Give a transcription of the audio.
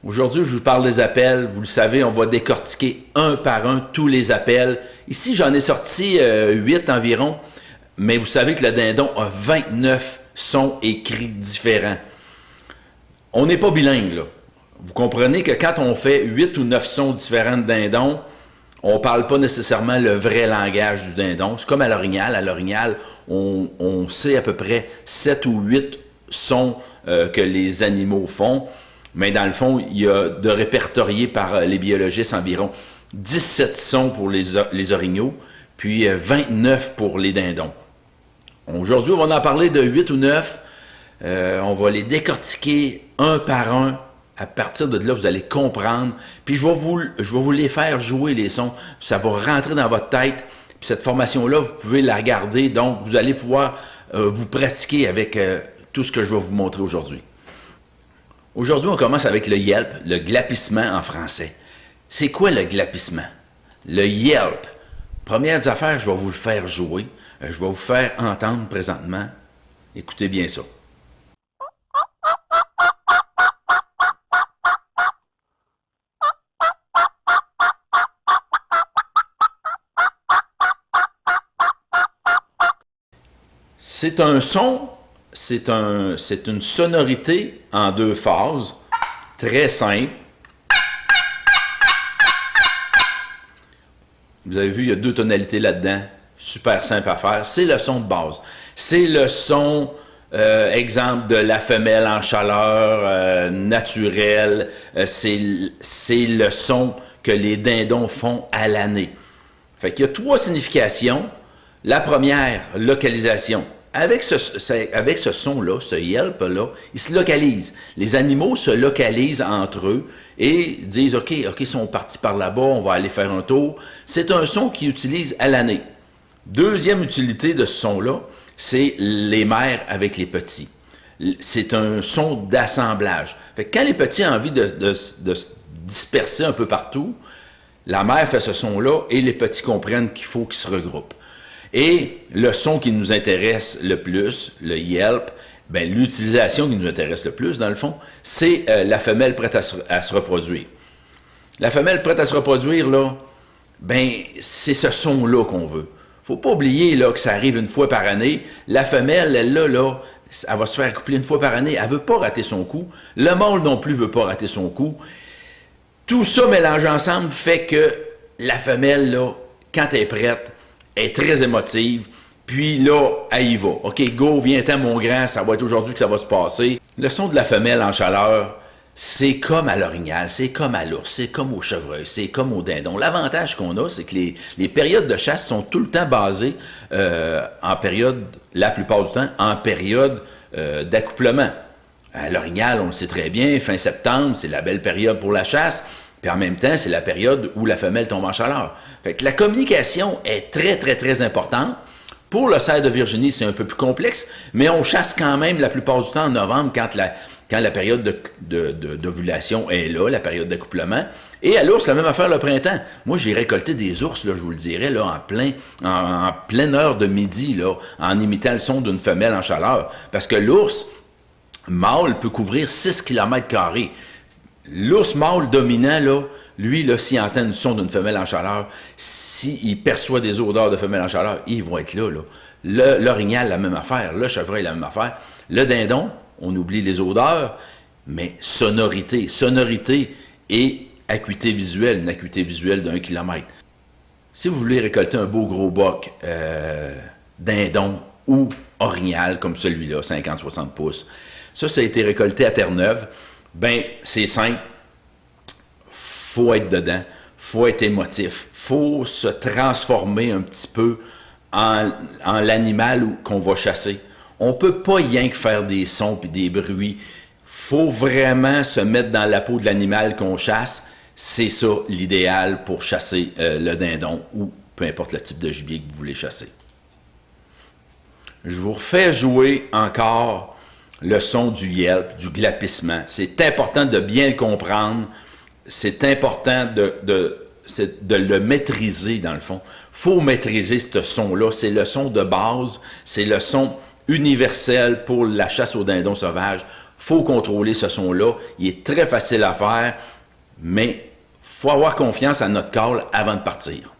Aujourd'hui, je vous parle des appels. Vous le savez, on va décortiquer un par un tous les appels. Ici, j'en ai sorti 8 environ, mais vous savez que le dindon a 29 sons écrits différents. On n'est pas bilingue, là. Vous comprenez que quand on fait 8 ou 9 sons différents de dindon, on ne parle pas nécessairement le vrai langage du dindon. C'est comme à l'orignal. À l'orignal, on sait à peu près 7 ou 8 sons que les animaux font. Mais dans le fond, il y a de répertoriés par les biologistes environ 17 sons pour les orignaux, puis 29 pour les dindons. Aujourd'hui, on va en parler de 8 ou 9. On va les décortiquer un par un. À partir de là, vous allez comprendre. Puis je vais vous les faire jouer, les sons. Ça va rentrer dans votre tête. Puis cette formation-là, vous pouvez la regarder. Donc, vous allez pouvoir vous pratiquer avec tout ce que je vais vous montrer aujourd'hui. Aujourd'hui, on commence avec le yelp, le glapissement en français. C'est quoi le glapissement? Le yelp. Première affaire, je vais vous le faire jouer. Je vais vous faire entendre présentement. Écoutez bien ça. C'est un son, c'est une sonorité en 2 phases, très simple. Vous avez vu, il y a 2 tonalités là-dedans, super simple à faire. C'est le son de base. C'est le son, exemple, de la femelle en chaleur naturelle. C'est le son que les dindons font à l'année. Fait qu'il y a 3 significations. La première, localisation. Avec ce son-là, ce yelp-là, ils se localisent. Les animaux se localisent entre eux et disent « OK, ils sont partis par là-bas, on va aller faire un tour ». C'est un son qu'ils utilisent à l'année. Deuxième utilité de ce son-là, c'est les mères avec les petits. C'est un son d'assemblage. Fait que quand les petits ont envie de se disperser un peu partout, la mère fait ce son-là et les petits comprennent qu'il faut qu'ils se regroupent. Et le son qui nous intéresse le plus, le yelp, ben, l'utilisation qui nous intéresse le plus, dans le fond, c'est la femelle prête à se reproduire. La femelle prête à se reproduire, là, ben, c'est ce son-là qu'on veut. Faut pas oublier là, que ça arrive une fois par année. La femelle, elle va se faire coupler une fois par année. Elle veut pas rater son coup. Le mâle non plus veut pas rater son coup. Tout ça mélangé ensemble fait que la femelle, là, quand elle est prête, est très émotive, puis là, elle y va. OK, go, viens-t'en mon grand, ça va être aujourd'hui que ça va se passer. Le son de la femelle en chaleur, c'est comme à l'orignal, c'est comme à l'ours, c'est comme au chevreuil, c'est comme au dindon. L'avantage qu'on a, c'est que les périodes de chasse sont tout le temps basées en période, la plupart du temps, en période d'accouplement. À l'orignal, on le sait très bien, fin septembre, c'est la belle période pour la chasse. Puis en même temps, c'est la période où la femelle tombe en chaleur. Fait que la communication est très, très, très importante. Pour le cerf de Virginie, c'est un peu plus complexe, mais on chasse quand même la plupart du temps en novembre quand la période d'ovulation est là, la période d'accouplement. Et à l'ours, la même affaire le printemps. Moi, j'ai récolté des ours, là, je vous le dirais, là, en pleine heure de midi, là, en imitant le son d'une femelle en chaleur. Parce que l'ours mâle peut couvrir 6 km². L'ours mâle dominant, là, lui, là, s'il entend le son d'une femelle en chaleur, s'il perçoit des odeurs de femelle en chaleur, ils vont être là. L'orignal, la même affaire. Le chevreuil, la même affaire. Le dindon, on oublie les odeurs, mais sonorité. Sonorité et acuité visuelle, une acuité visuelle d'1 kilomètre. Si vous voulez récolter un beau gros boc dindon ou orignal, comme celui-là, 50-60 pouces, ça a été récolté à Terre-Neuve. Ben, c'est simple, faut être dedans, faut être émotif, faut se transformer un petit peu en l'animal qu'on va chasser. On peut pas rien que faire des sons et des bruits. Faut vraiment se mettre dans la peau de l'animal qu'on chasse. C'est ça l'idéal pour chasser le dindon ou peu importe le type de gibier que vous voulez chasser. Je vous refais jouer encore le son du yelp, du glapissement. C'est important de bien le comprendre. C'est important de le maîtriser, dans le fond. Il faut maîtriser ce son-là. C'est le son de base. C'est le son universel pour la chasse au dindon sauvage. faut contrôler ce son-là. Il est très facile à faire, mais il faut avoir confiance à notre call avant de partir.